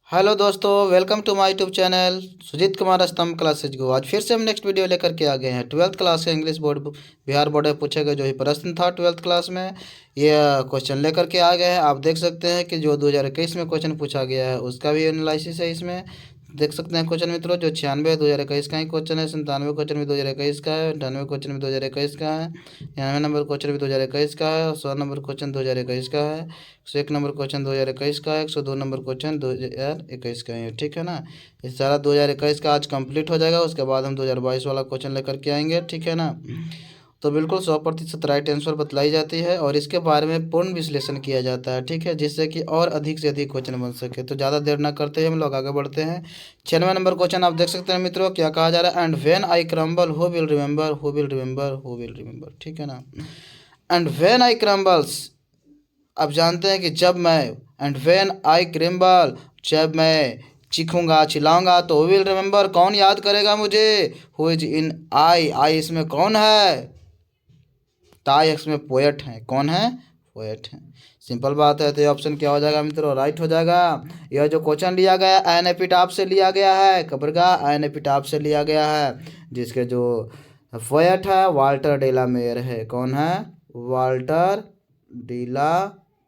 Hello दोस्तों, welcome to my YouTube channel Sujeet Kumar Stambh classes को। आज फिर से हम नेक्स्ट वीडियो लेकर के आ गए हैं। ट्वेल्थ क्लास का इंग्लिश बोर्ड बिहार बोर्ड में पूछे गए जो ही प्रश्न था ट्वेल्थ क्लास में, ये क्वेश्चन लेकर के आ गए हैं। आप देख सकते हैं कि जो 2021 में क्वेश्चन पूछा गया है उसका भी एनालिसिस है इसमें। देख सकते हैं क्वेश्चन मित्रों, जो 96 2021 का ही क्वेश्चन है, 97 क्वेश्चन भी 2021 का है, 98 क्वेश्चन भी 2021 का है, 99 नंबर क्वेश्चन भी 2021 का है, और 100 नंबर क्वेश्चन 2021 का है, 101 नंबर क्वेश्चन 2021 का है, 102 नंबर क्वेश्चन 2021 का है। ठीक है ना। ये सारा 2021 का आज कंप्लीट हो जाएगा, उसके बाद हम 2022 वाला क्वेश्चन लेकर के आएंगे। ठीक है ना। तो बिल्कुल 100% राइट आंसर बतलाई जाती है और इसके बारे में पूर्ण विश्लेषण किया जाता है। ठीक है, जिससे कि और अधिक से अधिक क्वेश्चन बन सके। तो ज़्यादा देर ना करते हैं हम लोग आगे बढ़ते हैं। 96 नंबर क्वेश्चन आप देख सकते हैं मित्रों, क्या कहा जा रहा है। And when I crumble who will remember, who will remember, who will remember. ठीक है ना। एंड व्हेन आई क्रम्बल्स, आप जानते हैं कि जब मैं, एंड व्हेन आई क्रिम्बल, जब मैं चीखूंगा चिल्लाऊंगा तो विल रिमेंबर, कौन याद करेगा मुझे। हु इज इन आई, आई इसमें कौन है, ताई इसमें पोएट है। कौन है, पोएट है। सिंपल बात है। तो ये ऑप्शन क्या हो जाएगा मित्रों, राइट हो जाएगा। यह जो क्वेश्चन लिया गया एन एपिटाफ से लिया गया है, खबर का एन एपिटाफ से लिया गया है, जिसके जो पोएट है वाल्टर डेला मेयर है। कौन है, वाल्टर डीला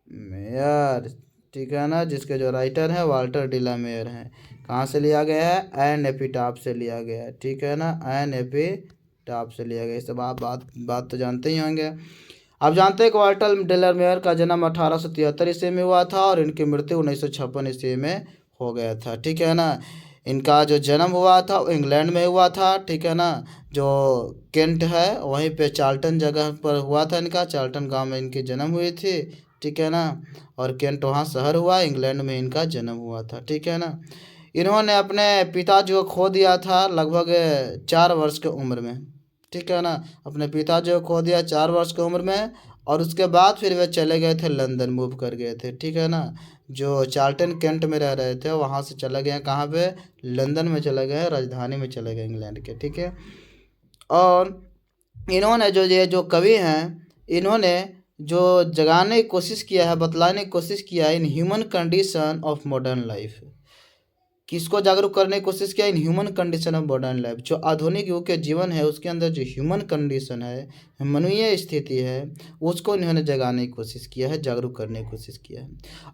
मेयर। ठीक है ना, जिसके जो राइटर है वाल्टर डीला मेयर है। कहाँ से लिया गया है, एन एपिटाफ से लिया गया है। ठीक है ना, एन एपिटाफ से लिया गया। इस सब आप बात तो जानते ही होंगे। आप जानते हैं कि वाल्टर डेला मेयर का जन्म 1873 ईस्वी में हुआ था और इनकी मृत्यु 1956 ईस्वी में हो गया था। ठीक है ना। इनका जो जन्म हुआ था वो इंग्लैंड में हुआ था। ठीक है ना। जो केंट है वहीं पे चार्ल्टन जगह पर हुआ था इनका, चार्ल्टन गांव में इनकी जन्म हुई थी। ठीक है ना। और केंट वहाँ शहर हुआ, इंग्लैंड में इनका जन्म हुआ था। ठीक है ना। इन्होंने अपने पिताजी को खो दिया था लगभग 4 वर्ष की उम्र में। ठीक है ना। अपने पिताजी को खो दिया 4 वर्ष की उम्र में, और उसके बाद फिर वे चले गए थे लंदन, मूव कर गए थे। ठीक है ना। जो चार्ल्टन केंट में रह रहे थे वहाँ से चले गए कहाँ पे, लंदन में चले गए, राजधानी में चले गए इंग्लैंड के। ठीक है। और इन्होंने जो ये जो कवि हैं, इन्होंने जो जगाने की कोशिश किया है, बतलाने की कोशिश किया है in human condition of modern life. किसको जागरूक करने की कोशिश किया, in human condition of modern life. जो आधुनिक युग के जीवन है उसके अंदर जो ह्यूमन कंडीशन है, मानवीय स्थिति है, उसको इन्होंने जगाने की कोशिश किया है, जागरूक करने की कोशिश किया है।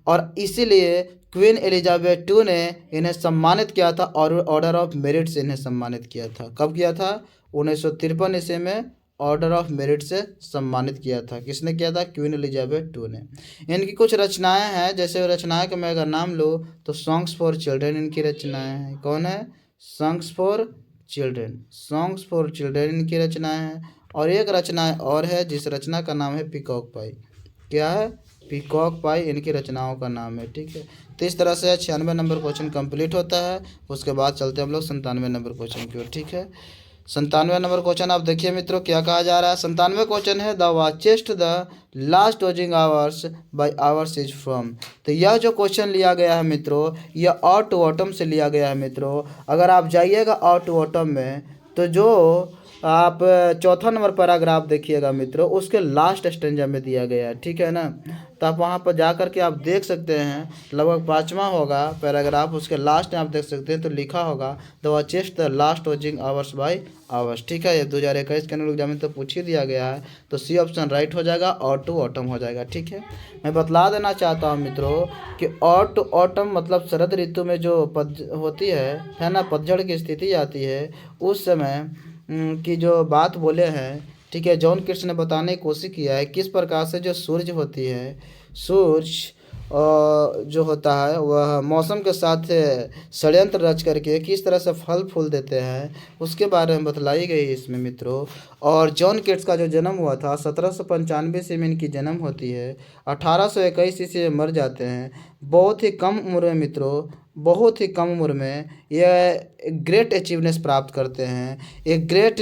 और इसीलिए क्वीन एलिजाबेथ टू ने इन्हें सम्मानित किया था और ऑर्डर ऑफ मेरिट से इन्हें सम्मानित किया था। कब किया था, 1953 ईस्वी में ऑर्डर ऑफ मेरिट से सम्मानित किया था। किसने किया था, क्वीन एलिजाबेथ टू ने। इनकी कुछ रचनाएं हैं, जैसे रचनाएं का मैं अगर नाम लूँ तो सॉन्ग्स फॉर चिल्ड्रन इनकी रचनाएं हैं। कौन है, songs for children, songs for children इनकी रचनाएं हैं। और एक रचना और है जिस रचना का नाम है पीकॉक पाई। क्या है, पीकॉक पाई इनकी रचनाओं का नाम है। ठीक है। तो इस तरह से 96 नंबर क्वेश्चन कंप्लीट होता है। उसके बाद चलते हैं हम लोग 97 नंबर क्वेश्चन की ओर। ठीक है। 97 नंबर क्वेश्चन आप देखिए मित्रों, क्या कहा जा रहा है। 97 क्वेश्चन है, the watchest the last watching hours by hours is from. तो यह जो क्वेश्चन लिया गया है मित्रों, यह ऑट टू ऑटम से लिया गया है मित्रों। अगर आप जाइएगा ऑट टू ऑटम में, तो जो आप चौथा नंबर पैराग्राफ देखिएगा मित्रों, उसके लास्ट स्टेंजा में दिया गया है। ठीक है ना। तो आप वहाँ पर जा कर के आप देख सकते हैं, लगभग 5वां होगा पैराग्राफ, उसके लास्ट में आप देख सकते हैं तो लिखा होगा the watchest the last watching hours by hours. ठीक है। ये 2021 के एनुअल एग्जाम में तो पूछ ही दिया गया है, तो सी ऑप्शन राइट हो जाएगा, ऑट टू ऑटम हो जाएगा। ठीक है। मैं बतला देना चाहता हूँ मित्रों कि ऑट टू ऑटम मतलब शरद ऋतु में जो पद होती है ना, पतझड़ की स्थिति आती है, उस समय की जो बात बोले हैं। ठीक है। जॉन किट्स ने बताने की कोशिश किया है किस प्रकार से जो सूरज होती है, सूरज जो होता है वह मौसम के साथ षड्यंत्र रच करके किस तरह से फल फूल देते हैं, उसके बारे में बतलाई गई इसमें मित्रों। और जॉन किट्स का जो जन्म हुआ था 1795 ईस्वी में इनकी जन्म होती है, 1821 ईस्वी में मर जाते हैं। बहुत ही कम उम्र में मित्रों, बहुत ही कम उम्र में यह ग्रेट अचीवनेस प्राप्त करते हैं, एक ग्रेट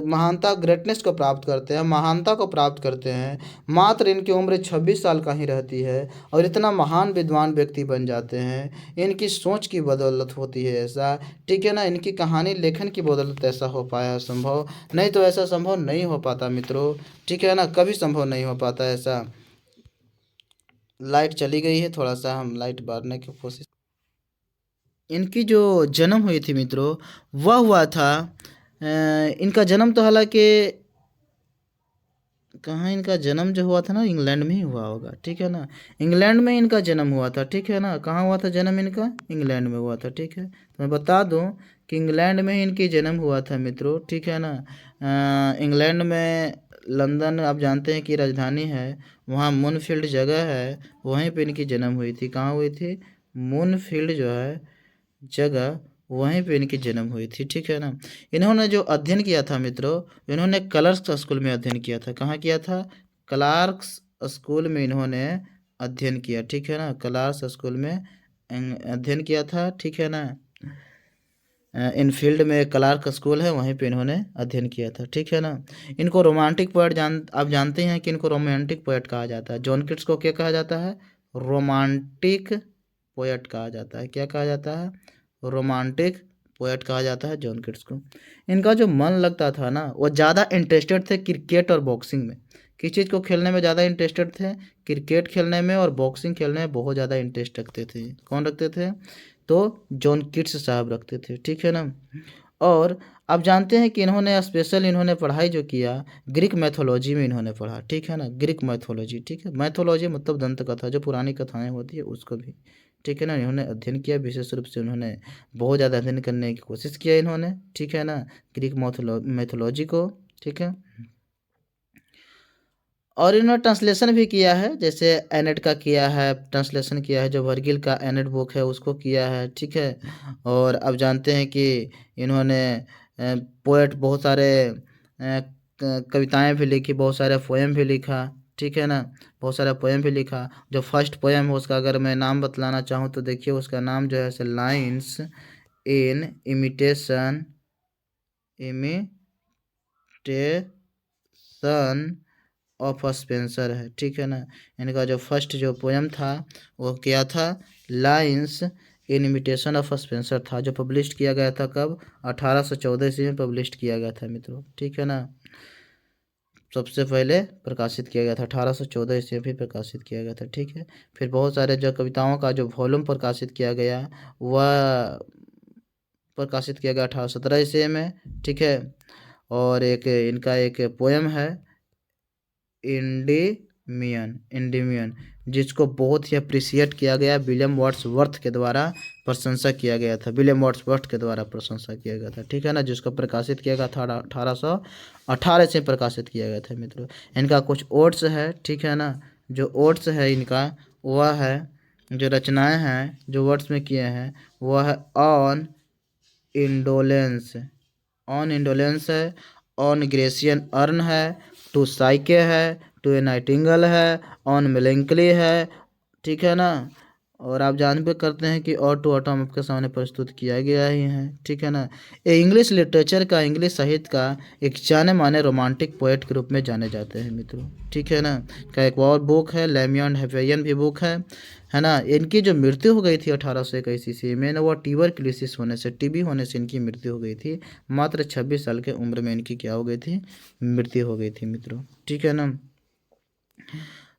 महानता, ग्रेटनेस को प्राप्त करते हैं, महानता को प्राप्त करते हैं। मात्र इनकी उम्र 26 साल का ही रहती है और इतना महान विद्वान व्यक्ति बन जाते हैं। इनकी सोच की बदौलत होती है ऐसा। ठीक है ना। इनकी कहानी लेखन की बदौलत ऐसा हो पाया संभव, नहीं तो ऐसा संभव नहीं हो पाता मित्रों। ठीक है ना, कभी संभव नहीं हो पाता ऐसा। लाइट चली गई है, थोड़ा सा हम लाइट बारने की कोशिश। इनकी जो जन्म हुई थी मित्रों वह हुआ था इनका जन्म तो हालांकि कहाँ इनका जन्म जो हुआ था ना इंग्लैंड में ही हुआ होगा, ठीक है ना। इंग्लैंड में इनका जन्म हुआ था, ठीक है ना। कहाँ हुआ था जन्म इनका? इंग्लैंड में हुआ था, ठीक है। तो मैं बता दूं कि इंग्लैंड में ही इनकी जन्म हुआ था मित्रों, ठीक है ना। इंग्लैंड में लंदन आप जानते हैं कि राजधानी है, वहाँ मूनफील्ड जगह है, वहीं पे इनकी जन्म हुई थी। कहाँ हुई थी? मूनफील्ड जो है जगह, वहीं पे इनकी जन्म हुई थी, ठीक है ना। इन्होंने जो अध्ययन किया था मित्रों, इन्होंने क्लर्क्स स्कूल में अध्ययन किया था। कहाँ किया था? क्लार्क्स स्कूल में इन्होंने अध्ययन किया, ठीक है ना। क्लार्क्स स्कूल में अध्ययन किया था, ठीक है ना। इनफील्ड में क्लार्क स्कूल है, वहीं पे इन्होंने अध्ययन किया था, ठीक है ना। इनको रोमांटिक पोएट आप जानते हैं कि इनको रोमांटिक पोएट कहा जाता है। जॉन किट्स को क्या कहा जाता है? रोमांटिक पोएट कहा जाता है। क्या कहा जाता है? रोमांटिक पोएट कहा जाता है जॉन किट्स को। इनका जो मन लगता था ना, वो ज़्यादा इंटरेस्टेड थे क्रिकेट और बॉक्सिंग में। किस चीज़ को खेलने में ज़्यादा इंटरेस्टेड थे? क्रिकेट खेलने में और बॉक्सिंग खेलने में बहुत ज़्यादा इंटरेस्ट रखते थे। कौन रखते थे? तो जॉन किट्स साहब रखते थे, ठीक है ना। और आप जानते हैं कि इन्होंने पढ़ाई जो किया ग्रीक मैथोलॉजी में इन्होंने पढ़ा, ठीक है ना। ग्रीक मैथोलॉजी, ठीक है। मैथोलॉजी मतलब दंत कथा, जो पुरानी कथाएं होती है उसको भी, ठीक है ना, इन्होंने अध्ययन किया। विशेष रूप से उन्होंने बहुत ज़्यादा अध्ययन करने की कोशिश किया इन्होंने, ठीक है ना, ग्रीक मैथोलॉजी को, ठीक है। और इन्होंने ट्रांसलेशन भी किया है, जैसे एनेट का किया है, ट्रांसलेशन किया है, जो वर्गिल का एनेट बुक है उसको किया है, ठीक है। और अब जानते हैं कि इन्होंने पोएट बहुत सारे कविताएं भी लिखी, बहुत सारे पोएम भी लिखा, ठीक है ना। बहुत सारा पोएम भी लिखा। जो फर्स्ट पोएम है उसका अगर मैं नाम बतलाना चाहूँ तो देखिए उसका नाम जो है lines in imitation of Spencer है, ठीक है ना। इनका जो फर्स्ट जो पोएम था वो क्या था? Lines in imitation of Spencer था, जो पब्लिश किया गया था कब? 1814 ईस्वी में पब्लिश किया गया था मित्रों, ठीक है ना। सबसे पहले प्रकाशित किया गया था 1814 ईस्वी में प्रकाशित किया गया था, ठीक है। फिर बहुत सारे जो कविताओं का जो वॉल्यूम प्रकाशित किया गया वह प्रकाशित किया गया 1817 ईस्वी में, ठीक है। और एक इनका एक पोएम है इंडिमियन, जिसको बहुत ही अप्रिशिएट किया गया विलियम वर्ड्सवर्थ के द्वारा प्रशंसा किया गया था। विलियम वर्ड्सवर्थ के द्वारा प्रशंसा किया गया था, ठीक है ना, जिसको प्रकाशित किया गया था 1818 से प्रकाशित किया गया था मित्रों। इनका कुछ ओट्स है, ठीक है ना। जो ओट्स है इनका वह है, जो रचनाएं हैं जो वर्ड्स में किए हैं वह है ऑन इंडोलेंस, है, ऑन ग्रेसियन अर्न है, टू साइके है, टू ए नाइटिंगल है, ऑन मेलेंकली है, ठीक है ना। और आप जान भी करते हैं कि और टू ऑटम आपके सामने प्रस्तुत किया गया ही है, ठीक है ना। ये इंग्लिश लिटरेचर का, इंग्लिश साहित्य का एक जाने माने रोमांटिक पोएट के रूप में जाने जाते हैं मित्रों, ठीक है ना। का एक और बुक है लेमियन हेफेयन भी बुक है ना। इनकी जो मृत्यु हो गई थी 1821 ईस्वी में ना, वो ट्यूबरक्लोसिस होने से, टीबी होने से इनकी मृत्यु हो गई थी। मात्र 26 साल के उम्र में इनकी क्या हो गई थी? मृत्यु हो गई थी मित्रों, ठीक है ना।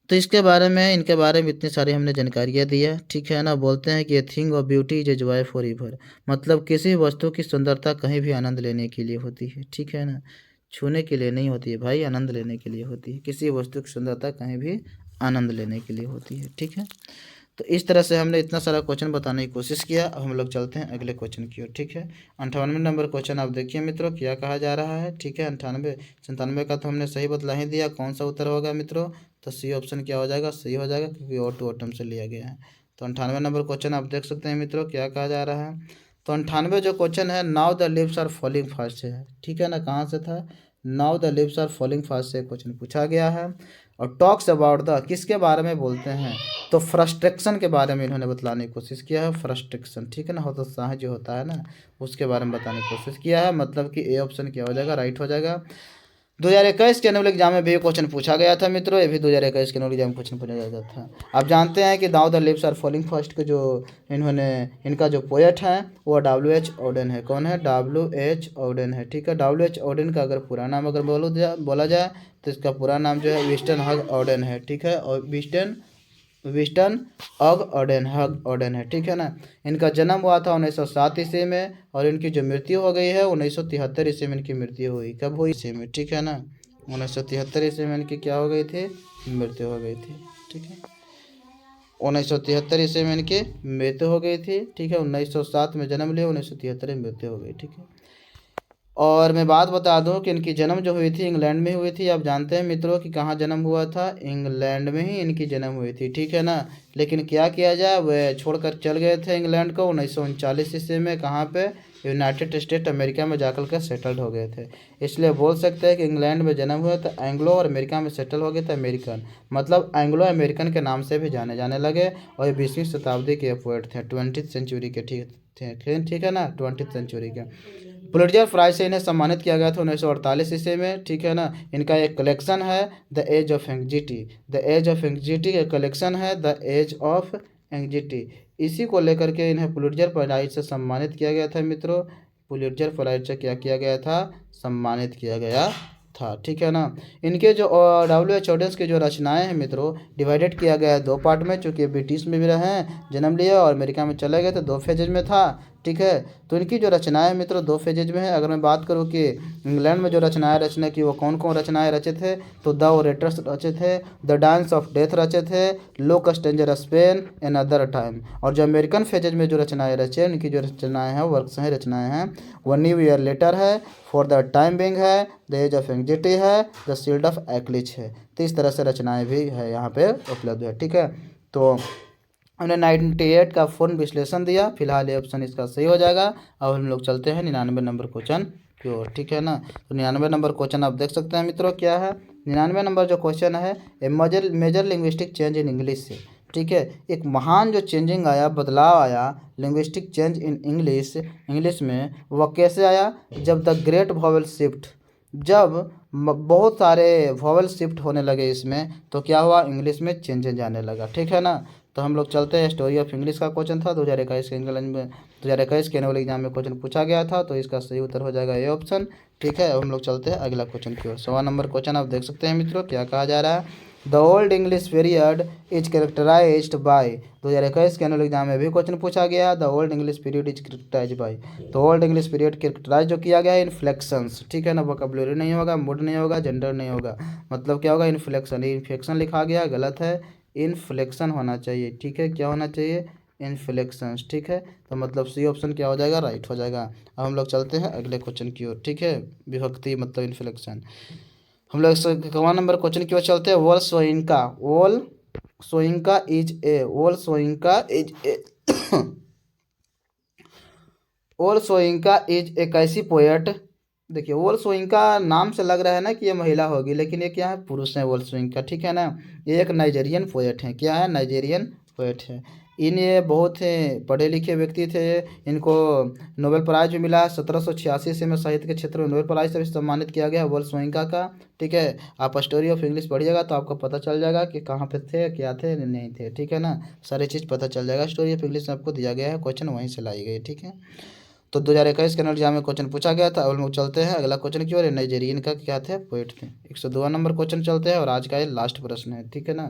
तो इसके बारे में, इनके बारे में इतनी सारी हमने जानकारियाँ दी है, ठीक है ना। बोलते हैं कि a thing of beauty is a joy for ever, मतलब किसी वस्तु की सुंदरता कहीं भी आनंद लेने के लिए होती है, ठीक है ना। छूने के लिए नहीं होती है भाई, आनंद लेने के लिए होती है। किसी वस्तु की सुंदरता कहीं भी आनंद लेने के लिए होती है, ठीक है। तो इस तरह से हमने इतना सारा क्वेश्चन बताने की कोशिश किया। अब हम लोग चलते हैं अगले क्वेश्चन की ओर, ठीक है। 58वें नंबर क्वेश्चन आप देखिए मित्रों, क्या कहा जा रहा है, ठीक है। 97 का तो हमने सही बतला ही दिया, कौन सा उत्तर होगा मित्रों? तो सी ऑप्शन क्या हो जाएगा? सही हो जाएगा, क्योंकि और टू ऑटम से लिया गया है। तो 98 नंबर क्वेश्चन आप देख सकते हैं मित्रों, क्या कहा जा रहा है। तो 98 जो क्वेश्चन है, now the leaves are falling fast से है, ठीक है ना। कहाँ से था? Now the leaves are falling fast से क्वेश्चन पूछा गया है। और टॉक्स अबाउट द, किसके बारे में बोलते हैं? तो फ्रस्ट्रेक्शन के बारे में इन्होंने बतलाने की कोशिश किया है। फ्रस्ट्रेक्शन, ठीक है ना, हतोत्साह जो होता है ना, उसके बारे में बताने की कोशिश किया है। मतलब कि ए ऑप्शन क्या हो जाएगा? राइट हो जाएगा। 2021 के एनुअल एग्जाम में भी क्वेश्चन पूछा गया था मित्रों, ये भी 2021 के एनुअल एग्जाम में क्वेश्चन पूछा गया था। आप जानते हैं कि now the leaves are falling fast के जो इनका जो पोएट है वो WH ऑडेन है। कौन है? WH ऑडेन है, ठीक है। WH ऑडेन का अगर पूरा नाम अगर बोला जाए तो इसका पूरा नाम जो है विस्टन हग ऑडेन है, ठीक है। और विस्टन विस्टन हग ऑडेन है, ठीक है ना। इनका जन्म हुआ था 1907 ईस्वी में और इनकी जो मृत्यु हो गई है 1973 ईस्वी में इनकी मृत्यु हुई। कब हुई? ईस्वी में, ठीक है ना। 1973 ईस्वी में इनकी क्या हो गई थी? मृत्यु हो गई थी, ठीक है। 1973 ईस्वी में इनकी मृत्यु हो गई थी, ठीक है। 1907 में जन्म लिया, 1973 में मृत्यु हो गई, ठीक है। और मैं बात बता दूं कि इनकी जन्म जो हुई थी इंग्लैंड में हुई थी। आप जानते हैं मित्रों कि कहाँ जन्म हुआ था? इंग्लैंड में ही इनकी जन्म हुई थी, ठीक है ना। लेकिन क्या किया जाए, वह छोड़कर चल गए थे इंग्लैंड को 1939 ईस्वी में। कहाँ पे? यूनाइटेड स्टेट अमेरिका में जाकर के सेटल्ड हो गए थे। इसलिए बोल सकते हैं कि इंग्लैंड में जन्म हुआ तो एंग्लो, और अमेरिका में सेटल हो गए थे अमेरिकन, मतलब एंग्लो अमेरिकन के नाम से भी जाने जाने लगे। और ये 20वीं शताब्दी के पोएट थे, 20th सेंचुरी के, ठीक थे, ठीक है ना, 20th सेंचुरी के। पुलिट्जर प्राइज से इन्हें सम्मानित किया गया था 1948 ईस्वी में, ठीक है ना। इनका एक कलेक्शन है the age of anxiety, the age of anxiety का कलेक्शन है द एज ऑफ एंग्जिटी। इसी को लेकर के इन्हें पुलिट्जर प्राइज से सम्मानित किया गया था मित्रों। पुलिट्जर प्राइज से क्या किया गया था? सम्मानित किया गया था, ठीक है ना। इनके जो W.H. ऑडेंस की जो रचनाएं हैं मित्रों, डिवाइडेड किया गया है दो पार्ट में, चूँकि ब्रिटिश में भी रहे हैं, जन्म लिया और अमेरिका में चले गए थे, दो फेजेज में था, ठीक है। तो इनकी जो रचनाएं मित्रों दो फेजेज में है। अगर मैं बात करूं कि इंग्लैंड में जो रचनाएं रचना की, वो कौन कौन रचनाएं रचे थे, तो द ओरेटर्स रचे थे, द डांस ऑफ डेथ रचे थे, locus dangerous pain, another time. और जो अमेरिकन फेजेज में जो रचनाएं रचे, उनकी जो रचनाएं हैं, वर्क्स हैं, रचनाएं हैं, वो न्यू ईयर लेटर है, फॉर द टाइम बिंग है, द एज ऑफ एंग्जिटी है, द शील्ड ऑफ एक्लिच है। तो इस तरह से रचनाएं भी है यहाँ पे उपलब्ध है, ठीक है। तो हमने 98 का पूर्ण विश्लेषण दिया। फिलहाल ये ऑप्शन इसका सही हो जाएगा। अब हम लोग चलते हैं 99 नंबर क्वेश्चन की ओर, ठीक है ना। तो 99 नंबर क्वेश्चन आप देख सकते हैं मित्रों, क्या है 99 नंबर जो क्वेश्चन है, a major linguistic change in English से, ठीक है। एक महान जो चेंजिंग आया, बदलाव आया, लिंग्विस्टिक चेंज इन इंग्लिश में, वह कैसे आया? जब द ग्रेट वॉवेल शिफ्ट, जब बहुत सारे वॉवेल शिफ्ट होने लगे इसमें, तो क्या हुआ? इंग्लिश में चेंजेज आने लगा, ठीक है ना। तो हम लोग चलते हैं, स्टोरी ऑफ इंग्लिश का क्वेश्चन था 2021 के इंग्लैंड में, 2021 के एनुअल एग्जाम में क्वेश्चन पूछा गया था। तो इसका सही उत्तर हो जाएगा ये ऑप्शन, ठीक है। अब हम लोग चलते हैं अगला क्वेश्चन की ओर। 100वां नंबर क्वेश्चन आप देख सकते हैं मित्रों, क्या कहा जा रहा है? The Old English period is characterised by, 2021 के एनुअल एग्जाम में भी क्वेश्चन पूछा गया, the Old English period is characterised by. तो ओल्ड इंग्लिश पीरियड कैरेक्टराइज जो किया गया है इन्फ्लेक्शंस, ठीक है ना। वोकैबुलरी नहीं होगा, मूड नहीं होगा, जेंडर नहीं होगा, मतलब क्या होगा? इन्फ्लेक्शन। इन्फ्लेक्शन लिखा गया, गलत है, इन्फ्लेक्शन होना चाहिए, ठीक है। क्या होना चाहिए? इन्फ्लेक्शंस, ठीक है। तो मतलब सी ऑप्शन क्या हो जाएगा? राइट हो जाएगा। अब हम लोग चलते हैं अगले क्वेश्चन की ओर, ठीक है। विभक्ति मतलब इन्फ्लेक्शन। हम लोग 51 नंबर क्वेश्चन की ओर चलते हैं। Wole Soyinka is a, Wole Soyinka is a Wole Soyinka is एक ऐसी पोएट। देखिए वोल सोइंका नाम से लग रहा है ना कि ये महिला होगी, लेकिन ये क्या है? पुरुष है वोल सोइंका, ठीक है ना। ये एक नाइजेरियन पोएट है, क्या है? नाइजेरियन पोएट है। ये बहुत ही पढ़े लिखे व्यक्ति थे। इनको नोबेल प्राइज भी मिला 1786 से में साहित्य के क्षेत्र में नोबेल प्राइज से भी सम्मानित किया गया वोल सोइंका का, ठीक है। आप स्टोरी ऑफ इंग्लिश पढ़िएगा तो आपको पता चल जाएगा कि कहाँ पे थे, क्या थे, नहीं थे, ठीक है ना। सारी चीज़ पता चल जाएगा। स्टोरी ऑफ इंग्लिश में आपको दिया गया है, क्वेश्चन वहीं से लाई गई, ठीक है। तो 2021 के एग्जाम में क्वेश्चन पूछा गया था। अब हम लोग चलते हैं अगला क्वेश्चन की ओर। नाइजेरियन का क्या थे? पोएट थे। 102 नंबर क्वेश्चन चलते हैं और आज का ये लास्ट प्रश्न है, ठीक है ना।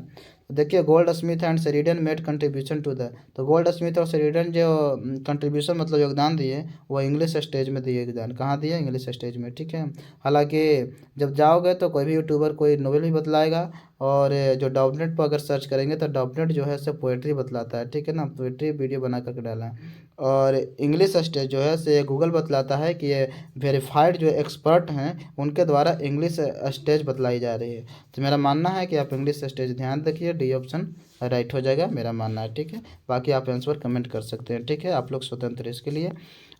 तो देखिए Goldsmith and Sheridan made contribution to the, तो गोल्ड स्मिथ और शेरिडन जो कंट्रीब्यूशन मतलब योगदान दिए, वो इंग्लिश स्टेज में दिए योगदान। कहाँ दिए? इंग्लिश स्टेज में, ठीक है। हालांकि जब जाओगे तो कोई भी यूट्यूबर कोई नोवेल भी बतलाएगा, और जो डॉपनेट पर अगर सर्च करेंगे तो डॉपनेट जो है से पोएट्री बतलाता है, ठीक है ना। पोएट्री वीडियो बना करके डाला है। और इंग्लिश स्टेज जो है से गूगल बतलाता है कि ये वेरीफाइड जो एक्सपर्ट हैं उनके द्वारा इंग्लिश स्टेज बतलाई जा रही है। तो मेरा मानना है कि आप इंग्लिश स्टेज ध्यान रखिए, डी ऑप्शन राइट हो जाएगा, मेरा मानना है, ठीक है। बाकी आप आंसर कमेंट कर सकते हैं, ठीक है। आप लोग स्वतंत्र हैं इसके लिए।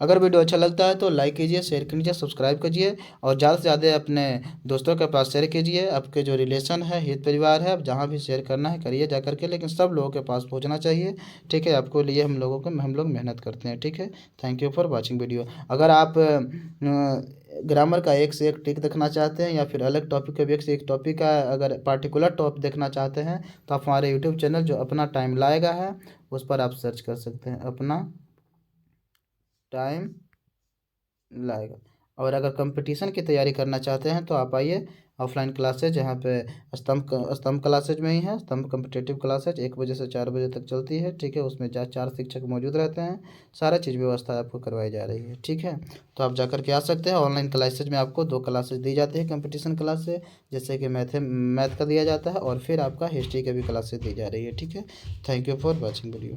अगर वीडियो अच्छा लगता है तो लाइक कीजिए, शेयर कीजिए, सब्सक्राइब कीजिए, और ज़्यादा से ज़्यादा अपने दोस्तों के पास शेयर कीजिए। आपके जो रिलेशन है, हित परिवार है, आप जहाँ भी शेयर करना है करिए जा करके, लेकिन सब लोगों के पास पहुँचना चाहिए, ठीक है। आपको लिए हम लोग मेहनत करते हैं, ठीक है। Thank you for watching video. अगर आप ग्रामर का एक से एक ट्रिक देखना चाहते हैं, या फिर अलग टॉपिक का भी एक से एक टॉपिक का अगर पार्टिकुलर टॉपिक देखना चाहते हैं, तो आप हमारे यूट्यूब चैनल जो अपना टाइम लाएगा है उस पर आप सर्च कर सकते हैं, अपना टाइम लाएगा। और अगर कंपटीशन की तैयारी करना चाहते हैं तो आप आइए ऑफलाइन क्लासेज यहाँ पे स्तंभ क्लासेज में ही है। स्तंभ कॉम्पिटिटिव क्लासेज 1 बजे से 4 बजे तक चलती है, ठीक है। उसमें 4 शिक्षक मौजूद रहते हैं, सारा चीज़ व्यवस्था आपको करवाई जा रही है, ठीक है। तो आप जाकर के आ सकते हैं। ऑनलाइन क्लासेज में आपको 2 क्लासेज दी जाती है कंपटीशन क्लास से, जैसे कि मैथ का दिया जाता है और फिर आपका हिस्ट्री के भी क्लासेज दी जा रही है, ठीक है। Thank you for watching video.